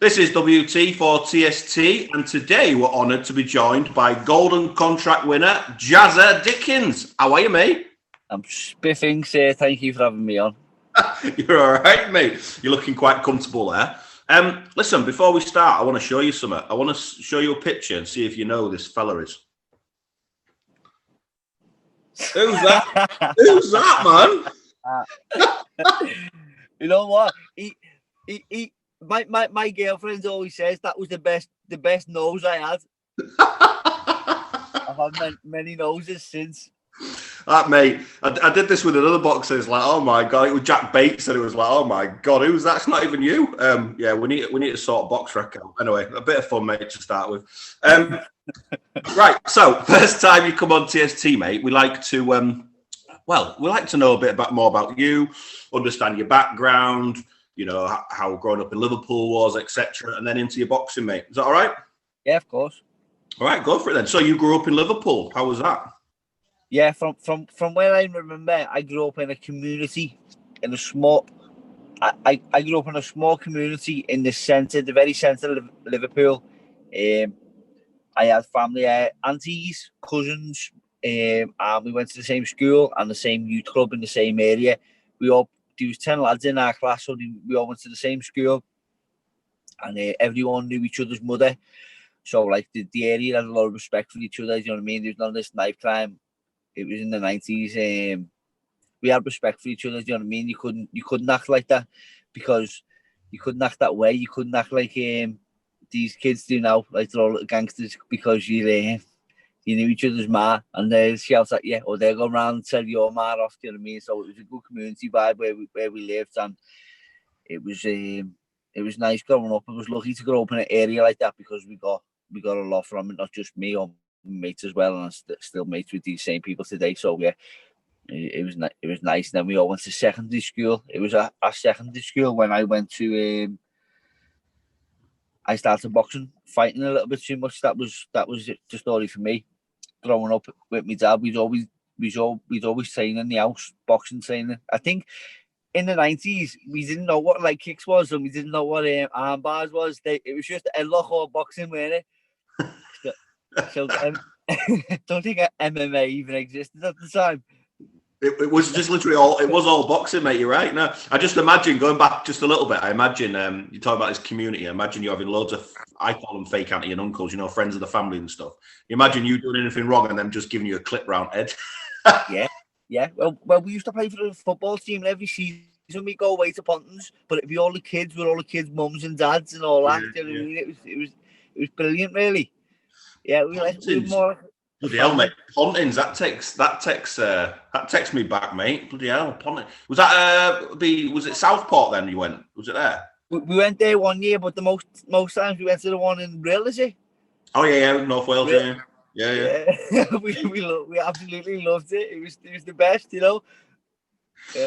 This is WT for TST, and today we're honoured to be joined by Golden Contract winner Jazza Dickens. How are you, mate? I'm spiffing, sir. Thank you for having me on. You're all right, mate. You're looking quite comfortable there. Listen, before we start, I want to show you something. I want to show you a picture and see if you know who this fella is. Who's that? Who's that, man? You know what? My girlfriend always says that was the best nose I had. I've had many noses since. Mate, I did this with another boxer. It's like, oh my god, it was Jack Bates, and it was like, oh my god, who's that? It's not even you. Yeah, we need to sort box record. Anyway, a bit of fun, mate, to start with. Right, so first time you come on TST, mate, we like to know a bit more about you, understand your background, you know, how growing up in Liverpool was, etc., and then into your boxing, mate. Is that all right? Yeah, of course. All right, go for it then. So you grew up in Liverpool. How was that? Yeah, from where I remember, I grew up in a community, in a small. I grew up in a small community in the centre, the very centre of Liverpool. I had family, aunties, cousins, and we went to the same school and the same youth club in the same area. There was 10 lads in our class, so we all went to the same school, and everyone knew each other's mother. So like the area had a lot of respect for each other. You know what I mean? There was none of this knife crime. It was in the 90s. We had respect for each other. Do you know what I mean? You couldn't act like that because you couldn't act that way. You couldn't act like these kids do now, like they're all little gangsters because you knew each other's ma, and they shout at you, or they're going around and tell your ma off. Do you know what I mean? So it was a good community vibe where we lived, and it was nice growing up. I was lucky to grow up in an area like that because we got a lot from it, not just me or mates as well, and I'm still mates with these same people today. So yeah, it was nice. And then we all went to secondary school. It was a secondary school when I went to. I started boxing, fighting a little bit too much. That was the story for me. Growing up with my dad, we'd always train in the house, boxing training. I think in the 90s we didn't know what like kicks was, and we didn't know what arm bars was. It was just headlock or boxing, weren't it? So don't think MMA even existed at the time. It was just literally all boxing, mate. You're right. No, I just imagine going back just a little bit. I imagine you talk about this community. I imagine you having loads of, I call them fake auntie and uncles, you know, friends of the family and stuff. You imagine you doing anything wrong and them just giving you a clip round head. Yeah. Well, we used to play for the football team, and every season we go away to Pontins, but it'd be all the kids with all the kids' mums and dads and all that. You know what I mean? It was brilliant, really. Yeah, we were more like bloody hell, mate. Pontins, that takes me back, mate. Bloody hell, Pontins. Was that was it Southport then you went? Was it there? We went there one year, but the most times we went to the one in Brill, is it? Oh yeah, North Wales, yeah. we absolutely loved it. It was the best, you know.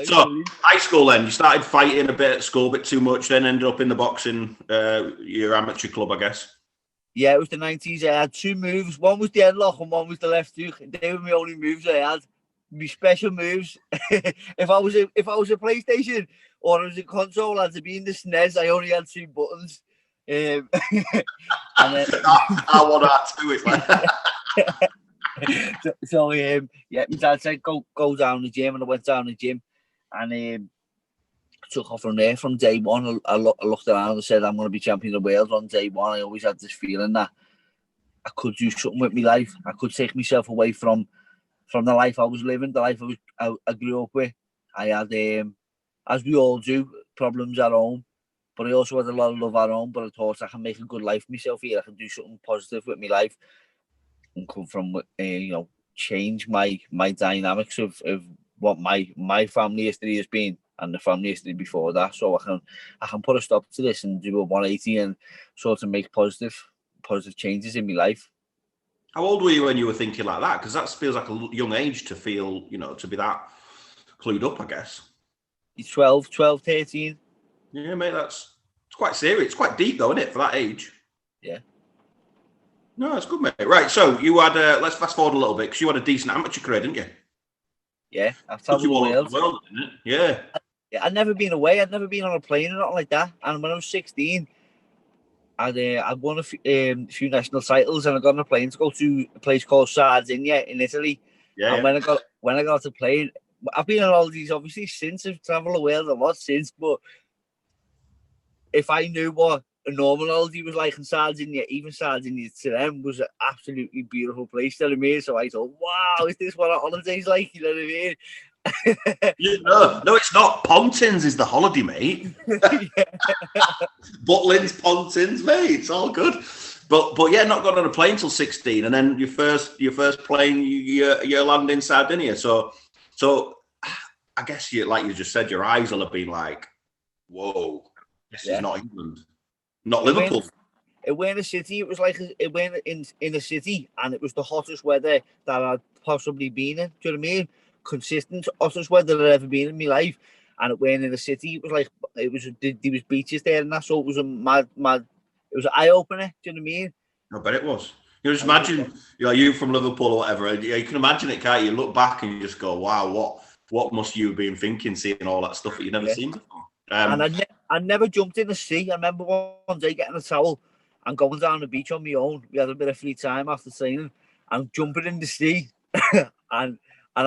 So high school then, you started fighting a bit at school, a bit too much, then ended up in the boxing, your amateur club, I guess. Yeah, it was the 90s. I had two moves. One was the headlock and one was the left hook. They were my only moves I had. My special moves. If I was a PlayStation or I was a console, I had to be in the SNES. I only had two buttons. And then, I want that too. It's like... so my dad said go down the gym, and I went down the gym, and took off from there from day one. I looked around and said, I'm going to be champion of the world on day one. I always had this feeling that I could do something with my life. I could take myself away from the life I was living, the life I grew up with. I had, as we all do, problems at home, but I also had a lot of love at home. But I thought I can make a good life for myself here. I can do something positive with my life and come from, change my dynamics of what my family history has been and the family history before that, so I can put a stop to this and do a 180 and sort of make positive changes in my life. How old were you when you were thinking like that? Because that feels like a young age to feel, to be that clued up, I guess. 12, 13. Yeah, mate, it's quite serious. It's quite deep, though, isn't it, for that age? Yeah. No, that's good, mate. Right, so you had, let's fast forward a little bit, because you had a decent amateur career, didn't you? Yeah, I've traveled the world. Didn't it? Yeah. I'd never been away. I'd never been on a plane or nothing like that. And when I was 16, I won a few national titles, and I got on a plane to go to a place called Sardinia in Italy. And when I got to plane, I've been on all these obviously since. I've traveled the world a lot since, but if I knew what a normal holiday was like in Sardinia, even Sardinia to them was an absolutely beautiful place. You know what I mean? So I thought, wow, is this what a holiday's like? You know what I mean? No, it's not. Pontins is the holiday, mate. Butlins, Pontins, mate. It's all good. But yeah, not got on a plane till 16, and then your first plane, you land in Sardinia. So I guess like you just said, your eyes will have been like, whoa, this is not England, not Liverpool. It went in a city. It was like it went in a city, and it was the hottest weather that I'd possibly been in. Do you know what I mean? Consistent hottest weather I'd ever been in my life, and it went in a city. It was like there was beaches there, and that, so it was a mad. It was an eye opener. Do you know what I mean? I bet it was. You just imagine, you from Liverpool or whatever. You can imagine it, can't you? You look back and you just go, wow, what must you have been thinking, seeing all that stuff that you've never seen before? And I never jumped in the sea. I remember one day getting a towel and going down the beach on my own. We had a bit of free time after training, and jumping in the sea, and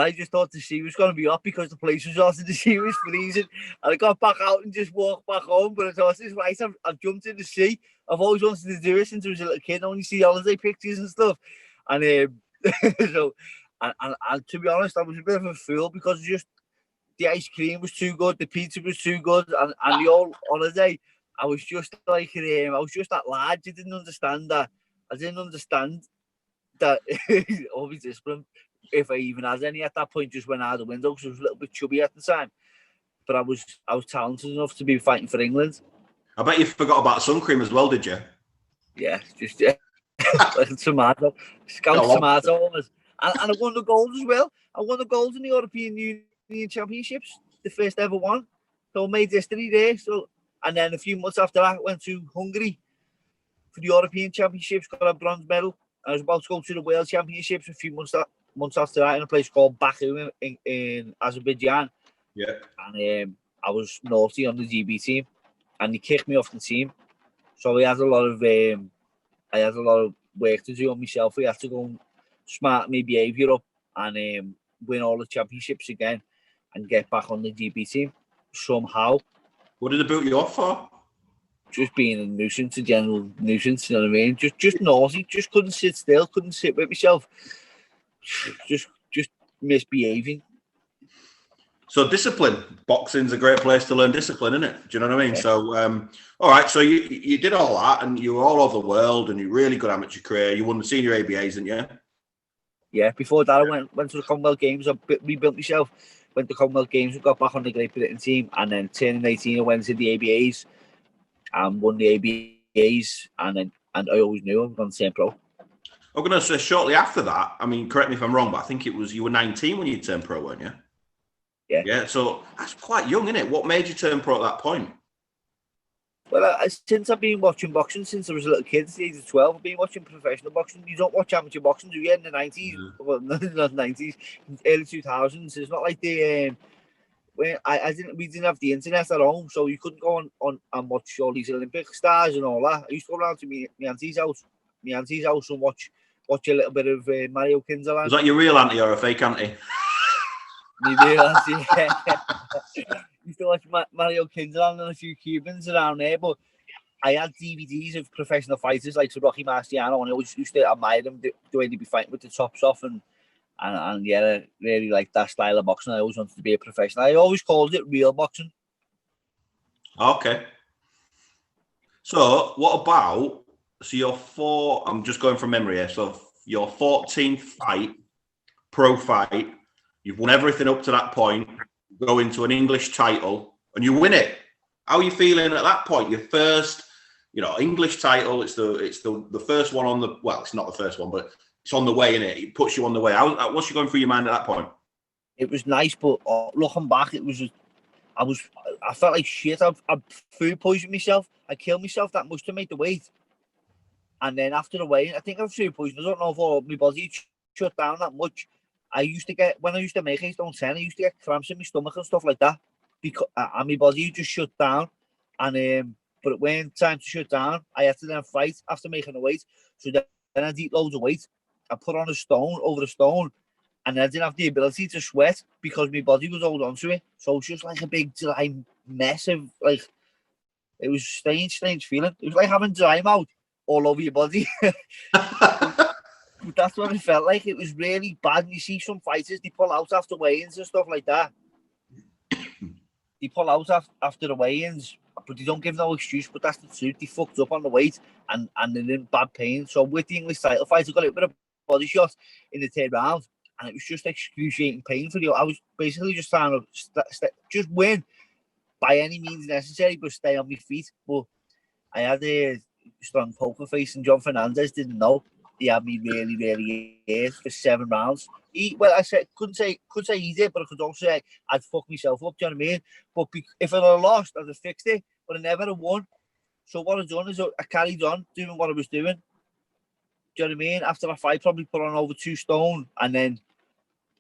I just thought the sea was going to be up because the place was hot and the sea was freezing. And I got back out and just walked back home. But I thought, this is right, I've jumped in the sea. I've always wanted to do it since I was a little kid. I only see holiday pictures and stuff. And so, and to be honest, I was a bit of a fool because just the ice cream was too good, the pizza was too good, and the whole holiday, I was just like, I was just that lad. You didn't understand that. I didn't understand that always discipline, if I even had any at that point, just went out the window because I was a little bit chubby at the time. But I was talented enough to be fighting for England. I bet you forgot about sun cream as well, did you? Yeah, like a tomato, scout tomato. And I won the gold as well. I won the gold in the European Union Championships, the first ever one. So I made history there. So, and then a few months after that, I went to Hungary for the European Championships, got a bronze medal. I was about to go to the World Championships a few months after that in a place called Baku in Azerbaijan. Yeah. And I was naughty on the GB team, and they kicked me off the team. So I had a lot of work to do on myself. I had to go and smart my behaviour up and win all the championships again and get back on the GB team somehow. What did they boot you off for? Just being a nuisance, a general nuisance, you know what I mean? Just naughty, just couldn't sit still, couldn't sit with myself. Just misbehaving. So discipline. Boxing's a great place to learn discipline, isn't it? Do you know what I mean? Yeah. So, all right. So you did all that, and you were all over the world, and you really good amateur career. You won the senior ABAs, didn't you? Yeah. Before that, I went to the Commonwealth Games. I rebuilt myself. Went to the Commonwealth Games and got back on the Great Britain team, and then turning 18, I went to the ABAs and won the ABAs, and I always knew I was going to turn pro. I'm going to say shortly after that. I mean, correct me if I'm wrong, but I think it was you were 19 when you turned pro, weren't you? Yeah. Yeah, so that's quite young, isn't it? What made you turn pro at that point? Well, since I've been watching boxing since I was a little kid, at the age of 12, I've been watching professional boxing. You don't watch amateur boxing, do you? In the 90s, well, not 90s, early 2000s. It's not like the when we didn't have the internet at home, so you couldn't go on and watch all these Olympic stars and all that. I used to go around to my auntie's house, and watch a little bit of Mario Kinderland. Was that your real auntie or a fake auntie? Yeah. Used to watch Mario Kinderland and a few Cubans around there, but I had DVDs of professional fighters like Rocky Marciano, and I always used to admire them the way they'd be fighting with the tops off, and yeah, I really like that style of boxing. I always wanted to be a professional. I always called it real boxing. Okay. So what about I'm just going from memory here. So your 14th fight, pro fight. You've won everything up to that point, go into an English title, and you win it. How are you feeling at that point? Your first, English title. It's the first one on the. Well, it's not the first one, but it's on the way, innit? It puts you on the way. What's going through your mind at that point? It was nice, but looking back, I felt like shit. I food poisoned myself. I killed myself that much to make the weight, and then after the weigh, I think I was food poisoned. I don't know if my body shut down that much. I used to get, when I used to make 8 stone 10, I used to get cramps in my stomach and stuff like that, because and my body just shut down, and but it weren't time to shut down. I had to then fight after making the weight. So then I'd eat loads of weight. I put on a stone over a stone, and I didn't have the ability to sweat because my body was holding onto it. So it was just like a big dry mess of like, it was strange feeling. It was like having dry mouth all over your body. But that's what it felt like. It was really bad. And you see some fighters, they pull out after weigh-ins and stuff like that. They pull out after the weigh-ins, but they don't give no excuse. But that's the truth. They fucked up on the weight and they're in bad pain. So with the English title fight, I got a bit of a body shot in the third round, and it was just excruciating pain for you. I was basically just trying to just win by any means necessary, but stay on my feet. But I had a strong poker face, and John Fernandez didn't know. He had me really hurt for 7 rounds. I said couldn't say he did, but I could also say I'd fuck myself up. Do you know what I mean? But if I'd have lost, I'd have fixed it. But I never have won. So what I've done is I carried on doing what I was doing. Do you know what I mean? After the fight, probably put on over 2 stone, and then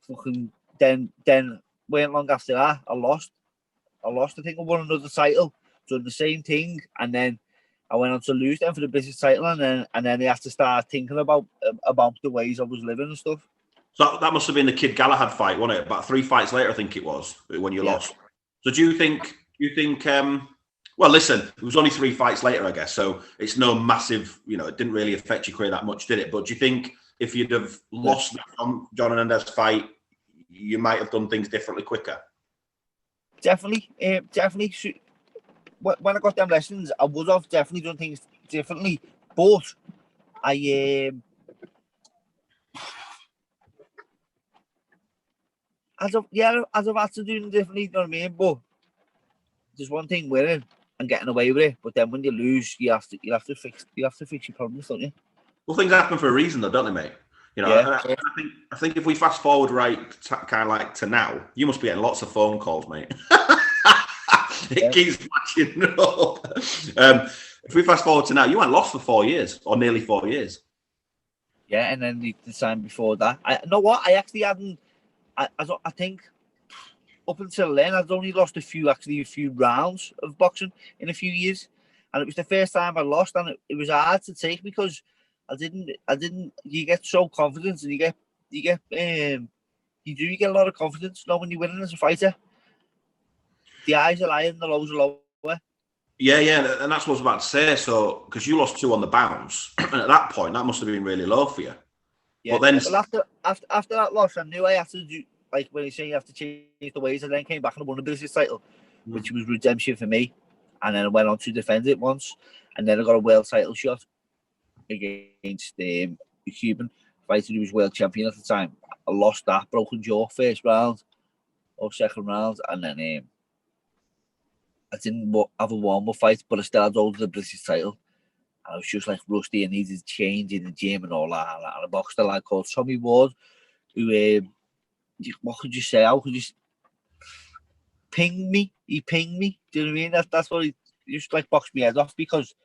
fucking then weren't long after that, I lost. I think I won another title, done the same thing, and then I went on to lose them for the British title, and then they had to start thinking about the ways I was living and stuff. So that must have been the Kid Galahad fight, wasn't it? About 3 fights later, I think it was, when you lost. So do you think? Well, listen, it was only 3 fights later, I guess. So it's no massive, it didn't really affect your career that much, did it? But do you think if you'd have lost the John Hernandez fight, you might have done things differently quicker? Definitely. When I got them lessons, I would have definitely done things differently. But I'd have had to do them differently. You know what I mean? But there's one thing winning and getting away with it. But then when you lose, you have to fix your problems, don't you? Well, things happen for a reason, though, don't they, mate? I think if we fast forward kind of like to now, you must be getting lots of phone calls, mate. It keeps matching up. If we fast forward to now, you weren't lost for 4 years, or nearly 4 years. Yeah, and then the time before that, I actually hadn't. I think up until then, I'd only lost a few rounds of boxing in a few years, and it was the first time I lost, and it was hard to take because I didn't. You get so confident, and you get a lot of confidence. When you're winning as a fighter. The highs are higher and the lows are lower. Yeah, and that's what I was about to say. So, because you lost 2 on the bounce, and at that point, that must have been really low for you. Yeah, but then after that loss, I knew I had to do, like when you say you have to change the ways. I then came back and won the British title, which was redemption for me. And then I went on to defend it once, and then I got a world title shot against a Cuban fighter who was world champion at the time. I lost that, broken jaw, first round or second round, and then I didn't have a warm-up fight, but I still had hold of the British title. And I was just like rusty and needed change in the gym and all that. And I boxed a lad called Tommy Ward, who, what could you say? How could you ping me? He pinged me. Do you know what I mean? That's what he just like boxed me head off because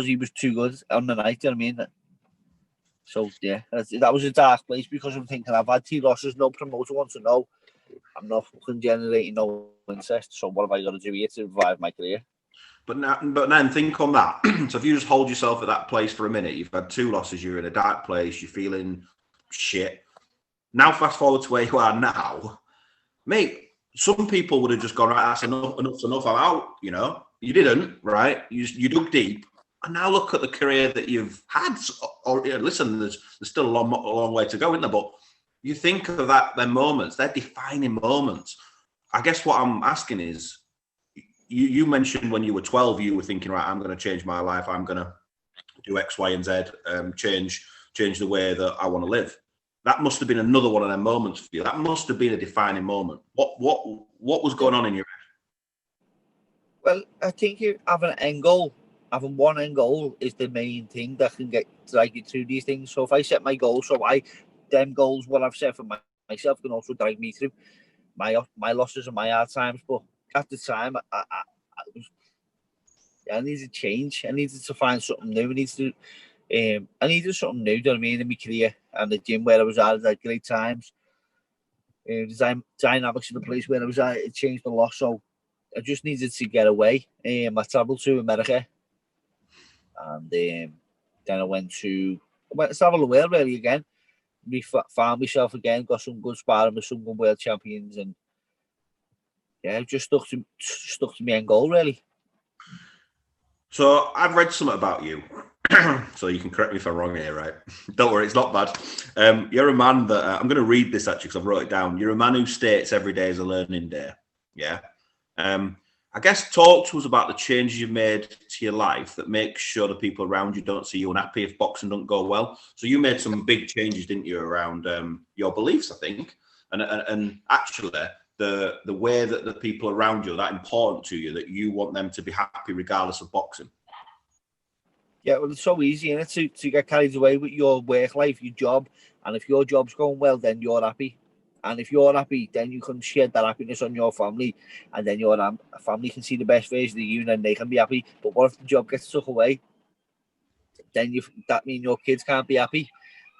he was too good on the night. Do you know what I mean? So yeah, that was a dark place because I'm thinking I've had 2 losses, no promoter wants to know. I'm not fucking generating no interest. So what have I got to do here to revive my career? But then think on that. So if you just hold yourself at that place for a minute, you've had 2 losses, you're in a dark place, you're feeling shit. Now fast forward to where you are now, mate. Some people would have just gone, right, that's enough's enough, I'm out. You didn't, right? You dug deep, and now look at the career that you've had. Or listen, there's still a long way to go, isn't there? But you think of their moments, they're defining moments. I guess what I'm asking is, you mentioned when you were 12, you were thinking, right, I'm going to change my life. I'm going to do X, Y, and Z, change the way that I want to live. That must have been another one of them moments for you. That must have been a defining moment. What was going on in your head? Well, I think having one end goal is the main thing that can drag you through these things. So if I set my goals, them goals, what I've set for myself, can also drag me through my losses and my hard times. But at the time, I needed change. I needed to find something new. I needed something new, do you know what I mean, in my career. And the gym where I was at, I had great times. The dynamics of the place where I was at, it changed a lot. So I just needed to get away. I travelled to America, and then I went to travel the world really again. Found myself again, got some good sparring with some good world champions, and yeah, just stuck to my end goal really. So I've read something about you, so you can correct me if I'm wrong here, right? Don't worry, it's not bad. You're a man that I'm going to read this actually because I've wrote it down. You're a man who states every day is a learning day. Yeah. I guess talk to us about the changes you've made to your life that make sure the people around you don't see you unhappy if boxing don't go well. So you made some big changes, didn't you, around your beliefs, I think, and actually the way that the people around you are that important to you that you want them to be happy regardless of boxing. Yeah, well, it's so easy, isn't it, to get carried away with your work life, your job, and if your job's going well, then you're happy. And if you're happy, then you can share that happiness on your family, and then your family can see the best version of you, and then they can be happy. But what if the job gets took away? Then that means your kids can't be happy,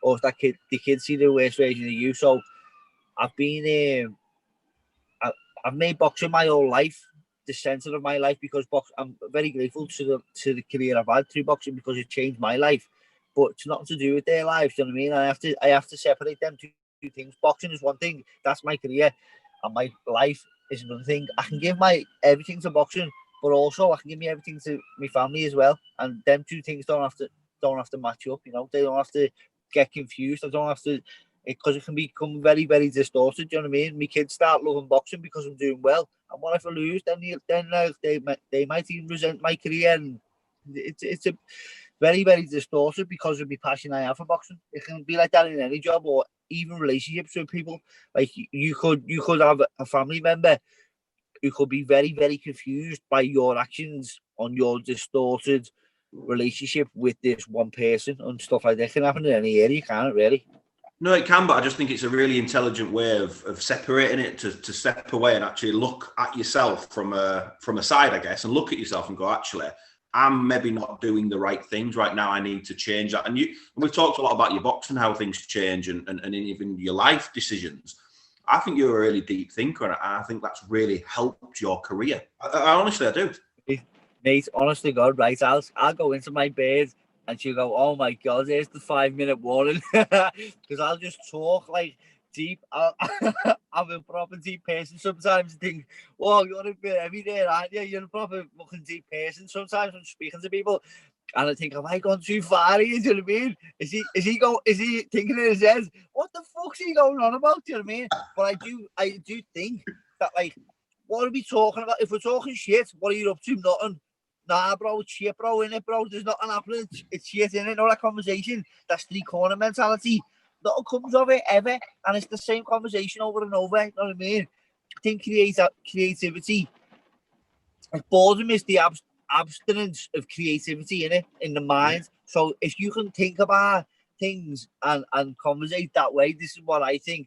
or if the kids see the worst version of you. So I've been, I've made boxing my whole life, the centre of my life, because I'm very grateful to the career I've had through boxing because it changed my life. But it's nothing to do with their lives. Do you know what I mean? I have to separate them two things. Boxing is one thing, that's my career, and my life is another thing. I can give my everything to boxing, but also I can give me everything to my family as well. And them two things don't have to match up. You know, they don't have to get confused. I don't have to, because it can become very, very distorted. Do you know what I mean? My kids start loving boxing because I'm doing well, and what if I lose? Then they might even resent my career, and it's a very, very distorted because of the passion I have for boxing. It can be like that in any job or even relationships with people. Like you could have a family member who could be very, very confused by your actions on your distorted relationship with this one person and stuff like that. It can happen in any area, can't it, really? No, it can, but I just think it's a really intelligent way of separating it to step away and actually look at yourself from a side, I guess, and look at yourself and go, actually, I'm maybe not doing the right things right now. I need to change that. And we've talked a lot about your boxing, how things change, and even your life decisions. I think you're a really deep thinker, and I think that's really helped your career. I honestly, I do. Mate, honestly, God, right, I'll go into my bed and she'll go, oh my God, there's the 5-minute warning. Because I'll just talk like deep. I'm a proper deep person sometimes and think, oh, you're a bit heavy there, aren't you? You're a proper fucking deep person sometimes when speaking to people. And I think, have I gone too far here? Do you know what I mean? Is he thinking in his head, what the fuck's he going on about? Do you know what I mean? But I do think that, like, what are we talking about? If we're talking shit, what are you up to? Nothing. Nah, bro, it's shit, bro, innit, bro? There's nothing happening. It's shit, innit? Know that conversation? That's three-corner mentality. Nothing comes of it, ever. And it's the same conversation over and over. You know what I mean? I think creativity. Like, boredom is the abstinence of creativity, innit? In the mind. So if you can think about things and conversate that way, this is what I think.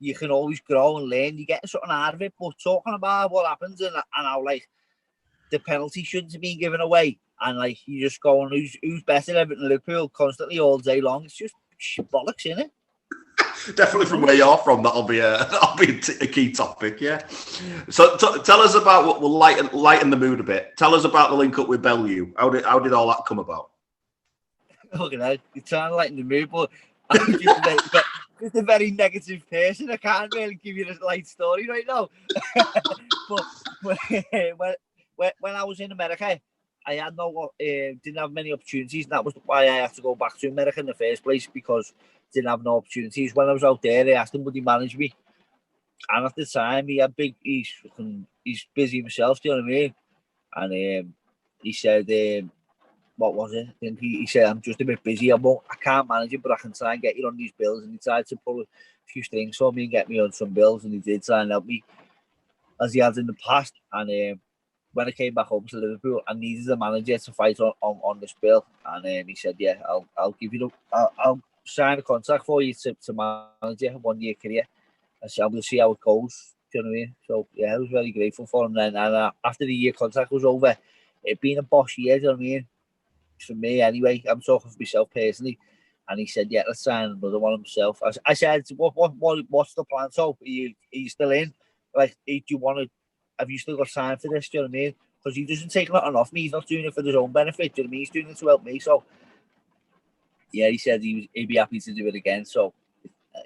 You can always grow and learn. You get something out of it. But talking about what happens and how, like, the penalty shouldn't have been given away, and like you just go on who's better Everton Liverpool constantly all day long. It's just bollocks, isn't it? Definitely from where you're from, that'll be a key topic. Yeah. So tell us about what will lighten the mood a bit. Tell us about the link up with Bellew. How did all that come about? Okay, now you're trying to lighten the mood, but I'm just a very negative person. I can't really give you a light story right now. But when I was in America, I had didn't have many opportunities, and that was why I had to go back to America in the first place, because I didn't have no opportunities. When I was out there, I asked him would he manage me, and at the time he's busy himself, do you know what I mean? And he said, what was it? And he said, I'm just a bit busy. I can't manage it, but I can try and get you on these bills. And he tried to pull a few strings for me and get me on some bills, and he did try and help me, as he has in the past. And when I came back home to Liverpool, I needed a manager to fight on this bill, and he said, "Yeah, I'll give you I'll sign a contract for you to manage a 1-year career, and we'll see how it goes." Do you know what I mean? So yeah, I was very grateful for him. Then, and after the year contract was over, it being a boss year, do you know what I mean? For me, anyway, I'm talking for myself personally. And he said, "Yeah, let's sign another one himself." I said, "What's the plan? So are you still in? Like, do you want to have you still got time for this? Do you know what I mean? Because he doesn't take nothing off me. He's not doing it for his own benefit. Do you know what I mean? He's doing it to help me. So, yeah, he said he'd be happy to do it again. So,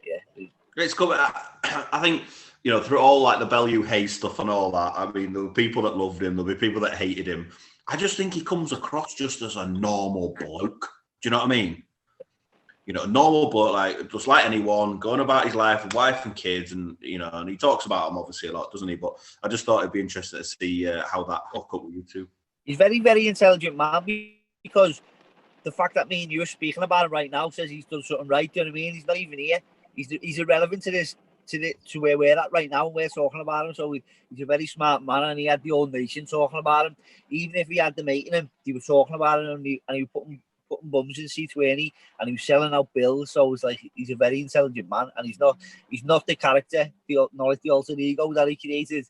yeah. It's good. I think, you know, through all like the Bellew Hayes stuff and all that, I mean, there were people that loved him. There'll be people that hated him. I just think he comes across just as a normal bloke. Do you know what I mean? You know, a normal bloke, like just like anyone, going about his life with wife and kids, and you know, and he talks about them obviously a lot, doesn't he? But I just thought it'd be interesting to see how that hook up with you two. He's very, very intelligent man, because the fact that me and you are speaking about him right now says he's done something right. Do you know what I mean? He's not even here. He's irrelevant to this, to where we're at right now. We're talking about him, so he's a very smart man, and he had the whole nation talking about him. Even if he had them hating him, they were talking about him, and he was putting bums in C20, and he was selling out bills. So it's like he's a very intelligent man, and he's not the character, not like the alter ego that he created.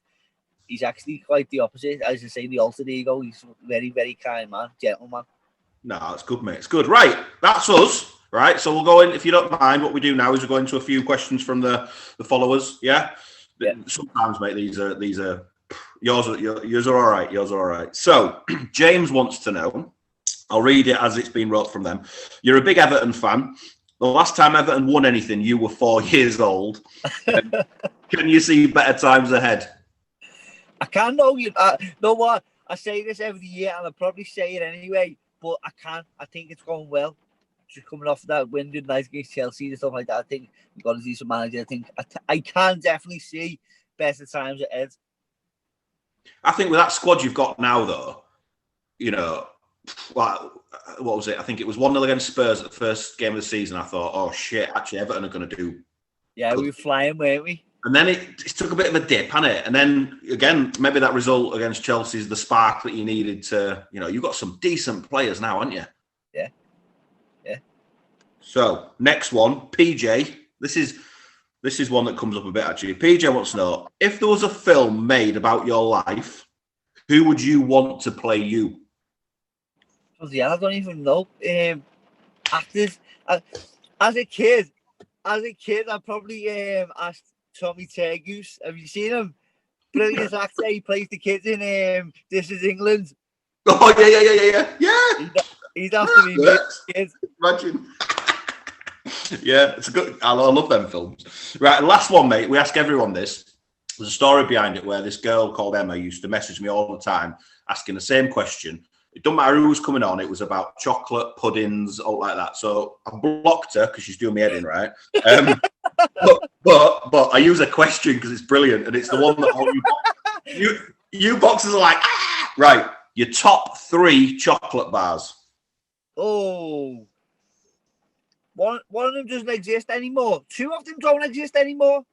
He's actually quite the opposite. As I say, the alter ego. He's a very, very kind man, gentleman. No, it's good, mate. It's good. Right, that's us. Right, so we'll go in. If you don't mind, what we do now is we go into a few questions from the followers. Yeah. Sometimes, mate, these are yours are all right. Yours are all right. So James wants to know. I'll read it as it's been wrote from them. You're a big Everton fan. The last time Everton won anything, you were 4 years old. Can you see better times ahead? I can know you. Know what? I say this every year, and I probably say it anyway. But I can. I think it's going well. Just coming off that win the night against Chelsea and stuff like that. I think we've got a decent manager. I think I can definitely see better times ahead. I think with that squad you've got now, though, you know. What was it? I think it was 1-0 against Spurs at the first game of the season. I thought, oh shit, actually Everton are going to do. Yeah, we were flying, weren't we? And then it took a bit of a dip, hadn't it? And then again, maybe that result against Chelsea is the spark that you needed to, you know, you've got some decent players now, haven't you? Yeah. Yeah. So next one, PJ. This is one that comes up a bit actually. PJ wants to know, if there was a film made about your life, who would you want to play you? Yeah, I don't even know. Actors. As a kid, I probably asked Tommy Turgoose. Have you seen him? Brilliant actor. He plays the kids in This Is England. Oh yeah. He'd have to be kids. Imagine. Yeah, it's a good. I love them films. Right, last one, mate. We ask everyone this. There's a story behind it where this girl called Emma used to message me all the time asking the same question. It doesn't matter who was coming on. It was about chocolate, puddings, all like that. So I blocked her because she's doing me head in, right? But I use a question because it's brilliant, and it's the one that all you boxers are like, right. Your top 3 chocolate bars. Oh, one of them doesn't exist anymore. 2 of them don't exist anymore.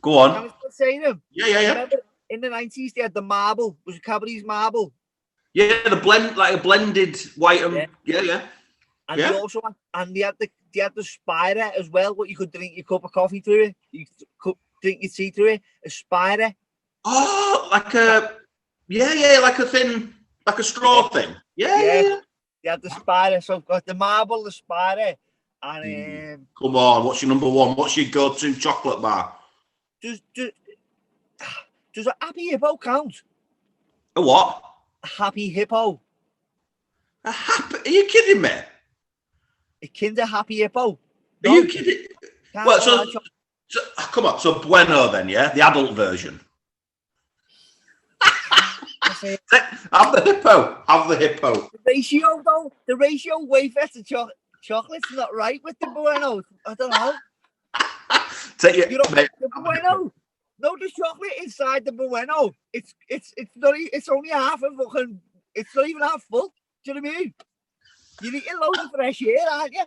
Go on. Can I still say them? Yeah. Remember, in the 90s, they had the marble. It was a Cadbury's marble. Yeah, the blend, like a blended white and yeah. And they also they had the spider as well. What you could drink your cup of coffee through it. You could drink your tea through it. A spider. Oh, like a like a thin, like a straw thing. Yeah. They had the spider. So I've got the marble, the spider, and come on, what's your number 1? What's your go-to chocolate bar? Does a Happy Hippo count? A what? A Happy Hippo. Are you kidding me? A Kinder Happy Hippo. Are you kidding? Well, so come on. So Bueno then, yeah, the adult version. Have the hippo. The ratio wafer to chocolate's not right with the Bueno. I don't know. Mate, the Bueno. No, the chocolate inside the Bueno. It's not. It's only half a fucking. It's not even half full. Do you know what I mean? You're eating loads of fresh air, aren't you?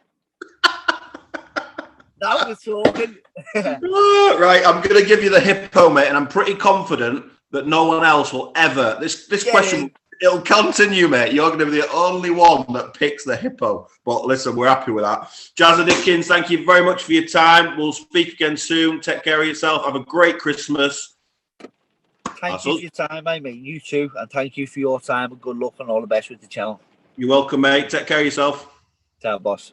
Now we're talking. Right, I'm going to give you the hippo, mate, and I'm pretty confident that no one else will ever. This question, it'll continue, mate. You're going to be the only one that picks the hippo. But listen, we're happy with that. Jazza Dickens, thank you very much for your time. We'll speak again soon. Take care of yourself. Have a great Christmas. Thank you for your time, mate. You too. And thank you for your time. And good luck and all the best with the channel. You're welcome, mate. Take care of yourself. Ciao, boss.